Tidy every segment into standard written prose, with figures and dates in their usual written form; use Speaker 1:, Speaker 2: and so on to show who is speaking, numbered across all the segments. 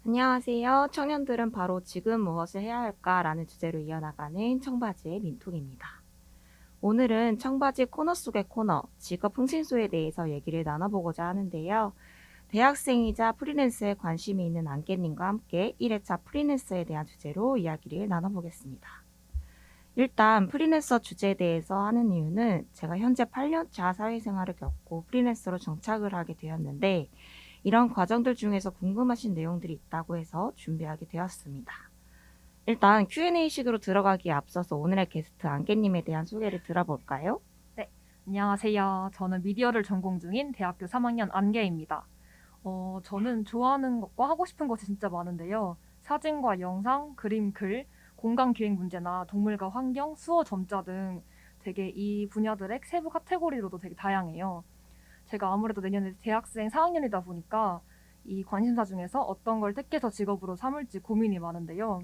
Speaker 1: 안녕하세요. 청년들은 바로 지금 무엇을 해야 할까라는 주제로 이어나가는 청바지의 민통입니다. 오늘은 청바지 코너 속의 코너, 직업 흥신소에 대해서 얘기를 나눠보고자 하는데요. 대학생이자 프리랜서에 관심이 있는 안개님과 함께 1회차 프리랜서에 대한 주제로 이야기를 나눠보겠습니다. 일단 프리랜서 주제에 대해서 하는 이유는 제가 현재 8년차 사회생활을 겪고 프리랜서로 정착을 하게 되었는데 이런 과정들 중에서 궁금하신 내용들이 있다고 해서 준비하게 되었습니다. 일단 Q&A식으로 들어가기에 앞서서 오늘의 게스트 안개님에 대한 소개를 들어볼까요?
Speaker 2: 네, 안녕하세요. 저는 미디어를 전공 중인 대학교 3학년 안개입니다. 저는 좋아하는 것과 하고 싶은 것이 진짜 많은데요. 사진과 영상, 그림, 글, 공간 기획 문제나 동물과 환경, 수어 점자 등 되게 이 분야들의 세부 카테고리로도 되게 다양해요. 제가 아무래도 내년에 대학생 4학년이다 보니까 이 관심사 중에서 어떤 걸 택해서 직업으로 삼을지 고민이 많은데요.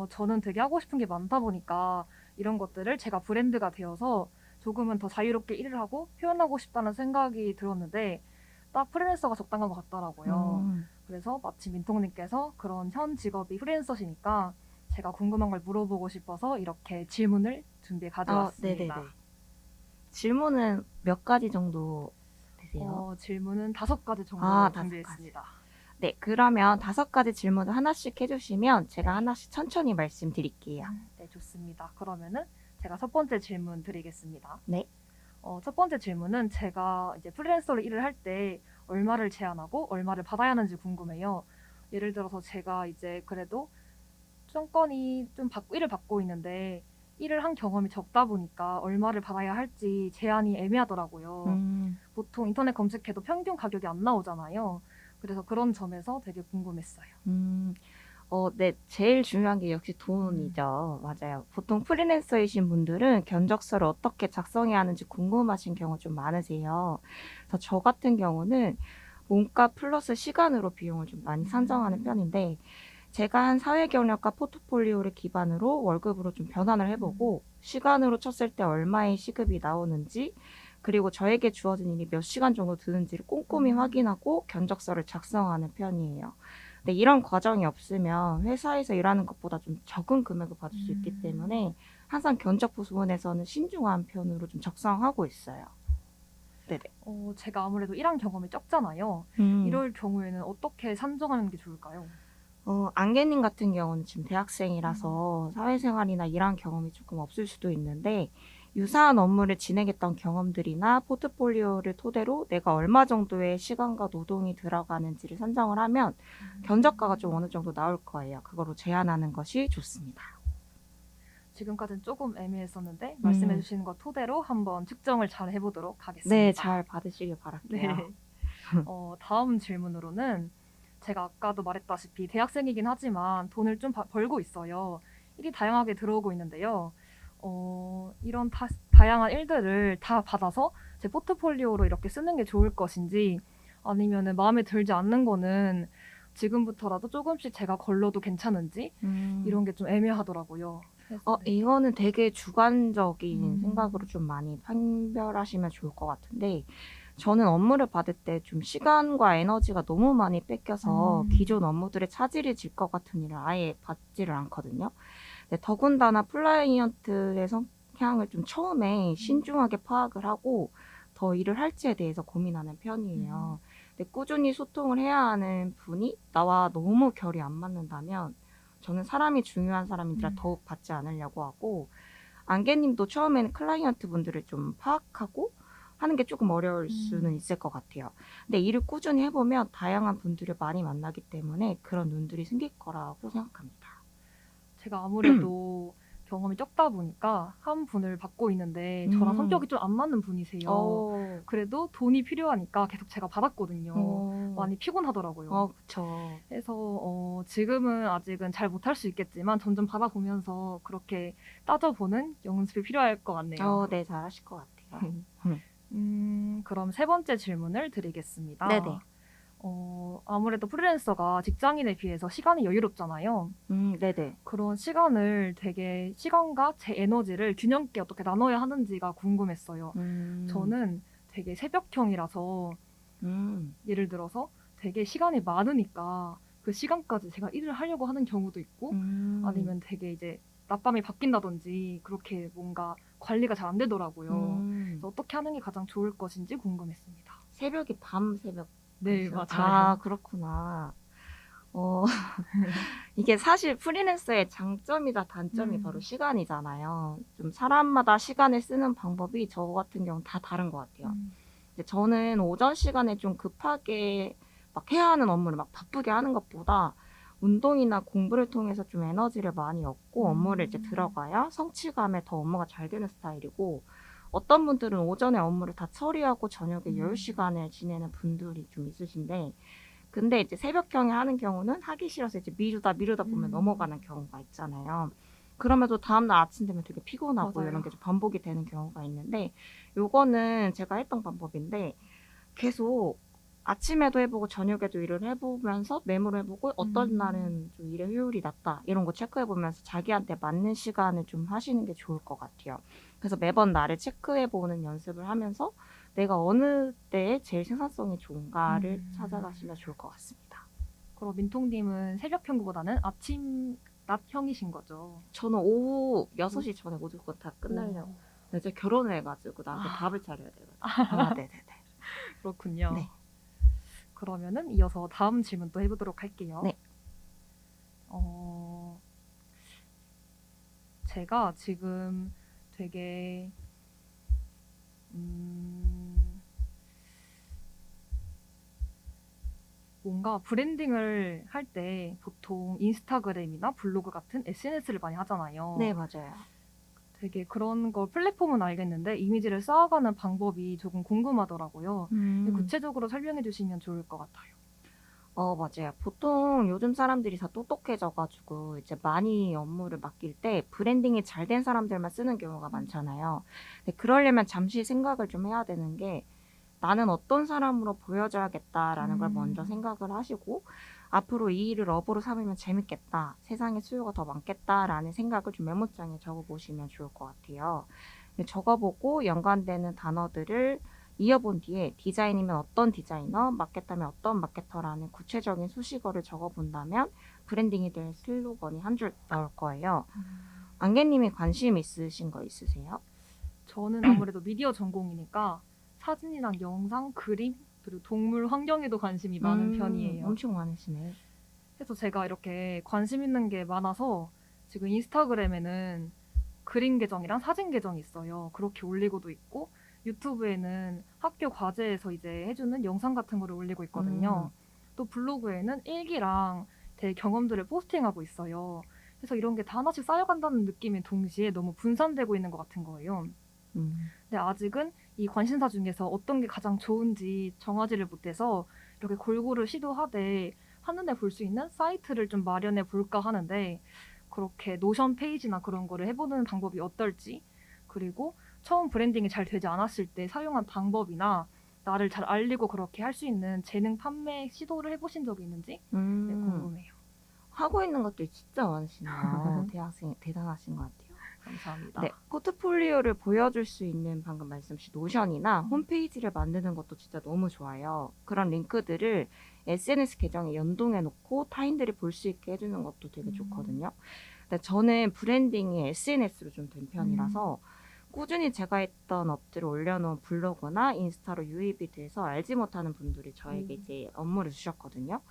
Speaker 2: 저는 되게 하고 싶은 게 많다 보니까 이런 것들을 제가 브랜드가 되어서 조금은 더 자유롭게 일을 하고 표현하고 싶다는 생각이 들었는데 딱 프리랜서가 적당한 것 같더라고요.
Speaker 1: 음,
Speaker 2: 그래서 마침 민통님께서 그런 현 직업이 프리랜서시니까 제가 궁금한 걸 물어보고 싶어서 이렇게 질문을 준비해
Speaker 1: 네네네.
Speaker 2: 가져왔습니다.
Speaker 1: 질문은 몇 가지 정도 되세요?
Speaker 2: 질문은 5가지
Speaker 1: 아,
Speaker 2: 정도
Speaker 1: 5가지.
Speaker 2: 준비했습니다.
Speaker 1: 네, 그러면 5가지 질문을 하나씩 해주시면 제가
Speaker 2: 네.
Speaker 1: 하나씩 천천히 말씀드릴게요.
Speaker 2: 네, 좋습니다. 그러면은 제가 첫 번째 질문 드리겠습니다.
Speaker 1: 네.
Speaker 2: 첫 번째 질문은 제가 이제 프리랜서로 일을 할 때 얼마를 제한하고 얼마를 받아야 하는지 궁금해요. 예를 들어서 제가 이제 그래도 정건이 좀 일을 받고 있는데 일을 한 경험이 적다 보니까 얼마를 받아야 할지 제한이 애매하더라고요.
Speaker 1: 음,
Speaker 2: 보통 인터넷 검색해도 평균 가격이 안 나오잖아요. 그래서 그런 점에서 되게 궁금했어요.
Speaker 1: 음. 네. 제일 중요한 게 역시
Speaker 2: 음,
Speaker 1: 돈이죠. 맞아요. 보통 프리랜서이신 분들은 견적서를 어떻게 작성해야 하는지 궁금하신 경우 좀 많으세요. 그래서 저 같은 경우는 몸값 플러스 시간으로 비용을 좀 많이 산정하는
Speaker 2: 음,
Speaker 1: 편인데 제가 한 사회 경력과 포트폴리오를 기반으로 월급으로 좀 변환을
Speaker 2: 음,
Speaker 1: 해보고 시간으로 쳤을 때 얼마의 시급이 나오는지 그리고 저에게 주어진 일이 몇 시간 정도 드는지를 꼼꼼히
Speaker 2: 음,
Speaker 1: 확인하고 견적서를 작성하는 편이에요. 근데 이런 과정이 없으면 회사에서 일하는 것보다 좀 적은 금액을 받을 수 있기
Speaker 2: 음.
Speaker 1: 때문에 항상 견적 부분에서는 신중한 편으로 좀 작성하고 있어요. 네네.
Speaker 2: 제가 아무래도 일한 경험이 적잖아요.
Speaker 1: 음.
Speaker 2: 이럴 경우에는 어떻게 산정하는 게 좋을까요?
Speaker 1: 안개님 같은 경우는 지금
Speaker 2: 음,
Speaker 1: 대학생이라서 사회생활이나 일한 경험이 조금 없을 수도 있는데 유사한 업무를 진행했던 경험들이나 포트폴리오를 토대로 내가 얼마 정도의 시간과 노동이 들어가는지를 산정을 하면 견적가가 좀
Speaker 2: 음.
Speaker 1: 어느 정도 나올 거예요. 그거로 제한하는 것이 좋습니다.
Speaker 2: 지금까지는 조금 애매했었는데 말씀해
Speaker 1: 음.
Speaker 2: 주시는 것 토대로 한번 측정을 잘 해보도록
Speaker 1: 네,
Speaker 2: 하겠습니다.
Speaker 1: 잘 받으시길 바랄게요.
Speaker 2: 네. 다음 질문으로는 제가 아까도 말했다시피 대학생이긴 하지만 돈을 좀 벌고 있어요. 일이 다양하게 들어오고 있는데요. 이런 다양한 일들을 다 받아서 제 포트폴리오로 이렇게 쓰는 게 좋을 것인지 아니면은 마음에 들지 않는 거는 지금부터라도 조금씩 제가 걸러도 괜찮은지
Speaker 1: 음.
Speaker 2: 이런 게 좀 애매하더라고요. 그래서 네.
Speaker 1: 이거는 되게 주관적인 생각으로
Speaker 2: 음,
Speaker 1: 좀 많이 판별하시면 좋을 것 같은데, 저는 업무를 받을 때 좀 시간과 에너지가 너무 많이 뺏겨서
Speaker 2: 음,
Speaker 1: 기존 업무들의 차질이 질 것 같은 일을 아예 받지를 않거든요. 근데 더군다나 클라이언트의 성향을 좀 처음에 신중하게 파악을 하고 더 일을 할지에 대해서 고민하는
Speaker 2: 음,
Speaker 1: 편이에요. 근데 꾸준히 소통을 해야 하는 분이 나와 너무 결이 안 맞는다면 저는 사람이 중요한 사람인지라
Speaker 2: 음,
Speaker 1: 더욱 받지 않으려고 하고 안개님도 처음에는 클라이언트 분들을 좀 파악하고 하는 게 조금 어려울 수는
Speaker 2: 음.
Speaker 1: 있을 것 같아요. 근데 일을 꾸준히 해보면 다양한 분들을 많이 만나기 때문에 그런 눈들이 생길 거라고 생각합니다.
Speaker 2: 제가 아무래도 경험이 적다 보니까 한 분을 받고 있는데 저랑 성격이
Speaker 1: 음,
Speaker 2: 좀 안 맞는 분이세요.
Speaker 1: 어,
Speaker 2: 그래도 돈이 필요하니까 계속 제가 받았거든요.
Speaker 1: 어,
Speaker 2: 많이 피곤하더라고요.
Speaker 1: 그쵸.
Speaker 2: 그래서 지금은 아직은 잘 못할 수 있겠지만 점점 받아보면서 그렇게 따져보는 연습이 필요할 것 같네요.
Speaker 1: 네, 잘하실 것 같아요.
Speaker 2: 그럼 세 번째 질문을
Speaker 1: 네네.
Speaker 2: 드리겠습니다. 아무래도 프리랜서가 직장인에 비해서 시간이 여유롭잖아요.
Speaker 1: 네네.
Speaker 2: 그런 시간을 되게 시간과 제 에너지를 균형 있게 어떻게 나눠야 하는지가 궁금했어요.
Speaker 1: 음,
Speaker 2: 저는 되게 새벽형이라서
Speaker 1: 음,
Speaker 2: 예를 들어서 되게 시간이 많으니까 그 그 시간까지 제가 일을 하려고 하는 경우도 있고 아니면 되게 이제 낮밤이 바뀐다든지 그렇게 뭔가 관리가 잘 안 되더라고요. 그래서 어떻게 하는 게 가장 좋을 것인지 궁금했습니다.
Speaker 1: 새벽이 밤 새벽.
Speaker 2: 네,
Speaker 1: 그래서-
Speaker 2: 맞아요.
Speaker 1: 아, 그렇구나. 이게 사실 프리랜서의 장점이자 단점이 바로 시간이잖아요. 좀 사람마다 시간을 쓰는 방법이 저 같은 경우는 다 다른 것 같아요. 이제 저는 오전 시간에 좀 급하게 막 해야 하는 업무를 막 바쁘게 하는 것보다 운동이나 공부를 통해서 좀 에너지를 많이 얻고 업무를 이제 들어가야 성취감에 더 업무가 잘 되는 스타일이고, 어떤 분들은 오전에 업무를 다 처리하고 저녁에 여유 시간을 지내는 분들이 좀 있으신데, 근데 이제 새벽경에 하는 경우는 하기 싫어서 이제 미루다 보면 넘어가는 경우가 있잖아요. 그러면도 다음날 아침 되면 되게 피곤하고
Speaker 2: 맞아요.
Speaker 1: 이런 게 좀 반복이 되는 경우가 있는데, 요거는 제가 했던 방법인데 계속 아침에도 해보고 저녁에도 일을 해보면서 메모를 해보고 어떤 날은 좀 일의 효율이 낮다 이런 거 체크해보면서 자기한테 맞는 시간을 좀 하시는 게 좋을 것 같아요. 그래서 매번 나를 체크해보는 연습을 하면서 내가 어느 때에 제일 생산성이 좋은가를 찾아가시면 좋을 것 같습니다.
Speaker 2: 그럼 민통님은 새벽형보다는 아침 낮형이신 거죠?
Speaker 1: 저는 오후 6시 전에 무조건 다 끝내려고. 근데 이제 결혼을 해가지고 나한테 밥을 차려야 돼가지고. 아, 네네네.
Speaker 2: 그렇군요.
Speaker 1: 네.
Speaker 2: 그러면은 이어서 다음 질문 또 해보도록 할게요.
Speaker 1: 네.
Speaker 2: 제가 지금 되게 뭔가 브랜딩을 할 때 보통 인스타그램이나 블로그 같은 SNS를 많이 하잖아요.
Speaker 1: 네, 맞아요.
Speaker 2: 되게 그런 거 플랫폼은 알겠는데 이미지를 쌓아가는 방법이 조금 궁금하더라고요. 구체적으로 설명해 주시면 좋을 것 같아요.
Speaker 1: 맞아요. 보통 요즘 사람들이 다 똑똑해져가지고 이제 많이 업무를 맡길 때 브랜딩이 잘 된 사람들만 쓰는 경우가 많잖아요. 근데 그러려면 잠시 생각을 좀 해야 되는 게, 나는 어떤 사람으로 보여줘야겠다라는 걸 먼저 생각을 하시고, 앞으로 이 일을 업으로 삼으면 재밌겠다, 세상에 수요가 더 많겠다라는 생각을 좀 메모장에 적어보시면 좋을 것 같아요. 적어보고 연관되는 단어들을 이어본 뒤에 디자인이면 어떤 디자이너, 마케터면 어떤 마케터라는 구체적인 수식어를 적어본다면 브랜딩이 될 슬로건이 한 줄 나올 거예요. 안개님이 관심 있으신 거 있으세요?
Speaker 2: 저는 아무래도 미디어 전공이니까 사진이랑 영상, 그림, 그리고 동물 환경에도 관심이 많은 편이에요.
Speaker 1: 엄청 많으시네.
Speaker 2: 그래서 제가 이렇게 관심 있는 게 많아서 지금 인스타그램에는 그림 계정이랑 사진 계정이 있어요. 그렇게 올리고도 있고 유튜브에는 학교 과제에서 이제 해주는 영상 같은 거를 올리고 있거든요. 또 블로그에는 일기랑 제 경험들을 포스팅하고 있어요. 그래서 이런 게 다 하나씩 쌓여간다는 느낌이 동시에 너무 분산되고 있는 것 같은 거예요. 근데 아직은 이 관심사 중에서 어떤 게 가장 좋은지 정하지를 못해서 이렇게 골고루 시도하되 한눈에 볼 수 있는 사이트를 좀 마련해 볼까 하는데, 그렇게 노션 페이지나 그런 거를 해보는 방법이 어떨지, 그리고 처음 브랜딩이 잘 되지 않았을 때 사용한 방법이나 나를 잘 알리고 그렇게 할 수 있는 재능 판매 시도를 해보신 적이 있는지 네, 궁금해요.
Speaker 1: 하고 있는 것들이 진짜 많으시네요. 대학생 대단하신 것 같아요.
Speaker 2: 감사합니다.
Speaker 1: 네, 포트폴리오를 보여줄 수 있는 방금 말씀하신 노션이나 홈페이지를 만드는 것도 진짜 너무 좋아요. 그런 링크들을 SNS 계정에 연동해 놓고 타인들이 볼 수 있게 해주는 것도 되게 좋거든요. 근데 저는 브랜딩이 SNS로 좀 된 편이라서 꾸준히 제가 했던 업들을 올려놓은 블로그나 인스타로 유입이 돼서 알지 못하는 분들이 저에게 이제 업무를 주셨거든요.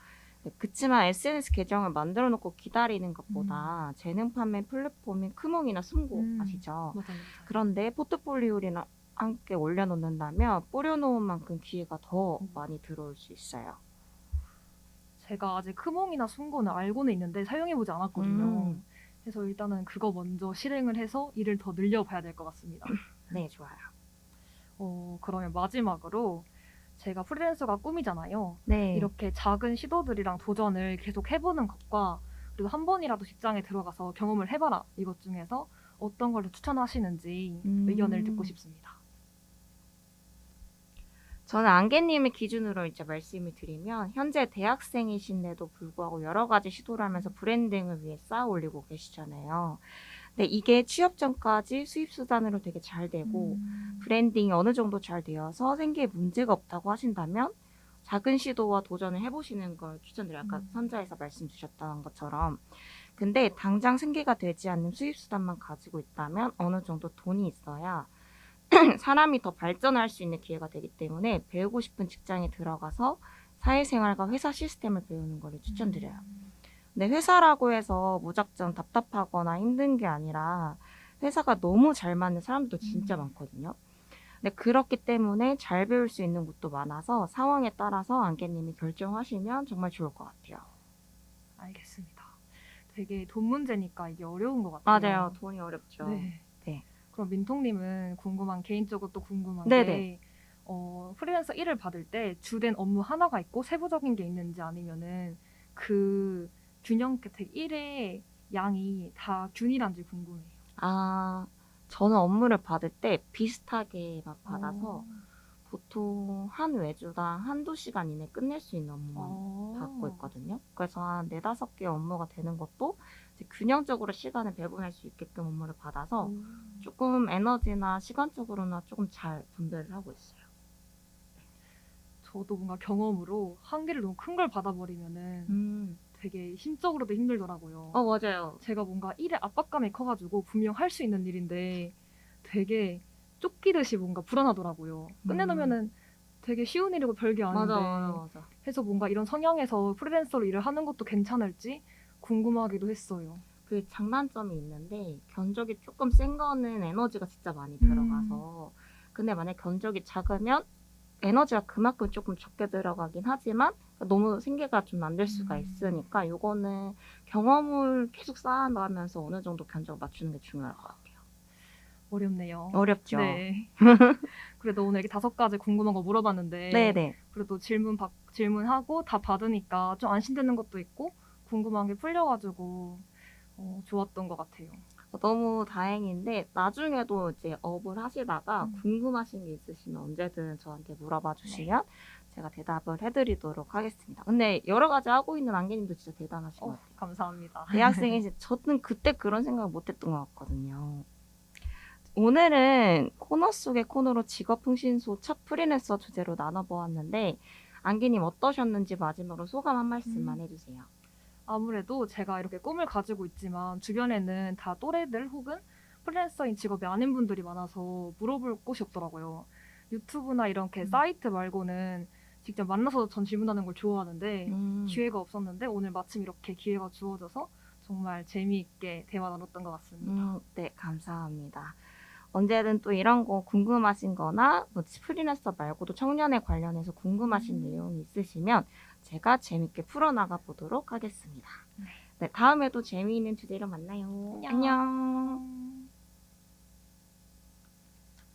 Speaker 1: 그치만 SNS 계정을 만들어 놓고 기다리는 것보다 재능 판매 플랫폼인 크몽이나 숨고 아시죠?
Speaker 2: 맞아요.
Speaker 1: 그런데 포트폴리오랑 함께 올려놓는다면 뿌려놓은 만큼 기회가 더 많이 들어올 수 있어요.
Speaker 2: 제가 아직 크몽이나 숨고는 알고는 있는데 사용해보지 않았거든요. 그래서 일단은 그거 먼저 실행을 해서 일을 더 늘려봐야 될 것 같습니다.
Speaker 1: 네, 좋아요.
Speaker 2: 그러면 마지막으로 제가 프리랜서가 꿈이잖아요.
Speaker 1: 네.
Speaker 2: 이렇게 작은 시도들이랑 도전을 계속 해보는 것과 그리고 한 번이라도 직장에 들어가서 경험을 해봐라, 이것 중에서 어떤 걸 추천하시는지 의견을 듣고 싶습니다.
Speaker 1: 저는 안개님의 기준으로 이제 말씀을 드리면, 현재 대학생이신데도 불구하고 여러 가지 시도를 하면서 브랜딩을 위해 쌓아 올리고 계시잖아요. 근데 이게 취업 전까지 수입 수단으로 되게 잘 되고 브랜딩이 어느 정도 잘 되어서 생계에 문제가 없다고 하신다면 작은 시도와 도전을 해보시는 걸 추천드려요. 아까
Speaker 2: 음.
Speaker 1: 선자에서 말씀 주셨던 것처럼. 근데 당장 생계가 되지 않는 수입 수단만 가지고 있다면 어느 정도 돈이 있어야 사람이 더 발전할 수 있는 기회가 되기 때문에 배우고 싶은 직장에 들어가서 사회생활과 회사 시스템을 배우는 걸 추천드려요. 근데 회사라고 해서 무작정 답답하거나 힘든 게 아니라 회사가 너무 잘 맞는 사람도 진짜 많거든요. 근데 그렇기 때문에 잘 배울 수 있는 곳도 많아서 상황에 따라서 안개님이 결정하시면 정말 좋을 것 같아요.
Speaker 2: 알겠습니다. 되게 돈 문제니까 이게 어려운 것 같아요.
Speaker 1: 맞아요. 돈이 어렵죠.
Speaker 2: 네.
Speaker 1: 네.
Speaker 2: 그럼 민통님은 개인적으로 또 궁금한
Speaker 1: 네네.
Speaker 2: 게 프리랜서 일을 받을 때 주된 업무 하나가 있고 세부적인 게 있는지 아니면은 그 균형 끝에 일의 양이 다 균일한지 궁금해요.
Speaker 1: 아, 저는 업무를 받을 때 비슷하게 막 받아서
Speaker 2: 어.
Speaker 1: 보통 한 외주당 한두 시간 이내 끝낼 수 있는 업무만 받고 있거든요. 그래서 한 4-5개 업무가 되는 것도 이제 균형적으로 시간을 배분할 수 있게끔 업무를 받아서 조금 에너지나 시간적으로나 조금 잘 분배를 하고 있어요.
Speaker 2: 저도 뭔가 경험으로 한 개를 너무 큰 걸 받아버리면은 되게 심적으로도 힘들더라고요.
Speaker 1: 맞아요.
Speaker 2: 제가 뭔가 일에 압박감이 커가지고 분명 할 수 있는 일인데 되게 쫓기듯이 뭔가 불안하더라고요. 끝내놓으면은 되게 쉬운 일이고 별게 아닌데
Speaker 1: 맞아.
Speaker 2: 해서 뭔가 이런 성향에서 프리랜서로 일을 하는 것도 괜찮을지 궁금하기도 했어요.
Speaker 1: 그 장단점이 있는데 견적이 조금 센 거는 에너지가 진짜 많이 들어가서 근데 만약 견적이 작으면 에너지가 그만큼 조금 적게 들어가긴 하지만 너무 생계가 좀 안 될 수가 있으니까 요거는 경험을 계속 쌓아가면서 어느 정도 견적을 맞추는 게 중요할 것 같아요.
Speaker 2: 어렵네요.
Speaker 1: 어렵죠.
Speaker 2: 네. 그래도 오늘 이렇게 5가지 궁금한 거 물어봤는데
Speaker 1: 네네.
Speaker 2: 그래도 질문하고 다 받으니까 좀 안심되는 것도 있고 궁금한 게 풀려가지고 좋았던 것 같아요.
Speaker 1: 너무 다행인데 나중에도 이제 업을 하시다가
Speaker 2: 음.
Speaker 1: 궁금하신 게 있으시면 언제든 저한테 물어봐 주시면 제가 대답을 해드리도록 하겠습니다. 근데 여러 가지 하고 있는 안개님도 진짜 대단하신 것 같아요.
Speaker 2: 감사합니다.
Speaker 1: 대학생이 저는 그때 그런 생각을 못했던 것 같거든요. 오늘은 코너 속의 코너로 직업흥신소 첫 프리랜서 주제로 나눠보았는데 안개님 어떠셨는지 마지막으로 소감 한 말씀만 해주세요.
Speaker 2: 아무래도 제가 이렇게 꿈을 가지고 있지만 주변에는 다 또래들 혹은 프리랜서인 직업이 아닌 분들이 많아서 물어볼 곳이 없더라고요. 유튜브나 이렇게 사이트 말고는 직접 만나서 전 질문하는 걸 좋아하는데 기회가 없었는데 오늘 마침 이렇게 기회가 주어져서 정말 재미있게 대화 나눴던 것 같습니다.
Speaker 1: 네, 감사합니다. 언제든 또 이런 거 궁금하신 거나 뭐 프리랜서 말고도 청년에 관련해서 궁금하신 내용이 있으시면 제가 재밌게 풀어나가 보도록 하겠습니다. 네, 다음에도 재미있는 주제로 만나요. 안녕.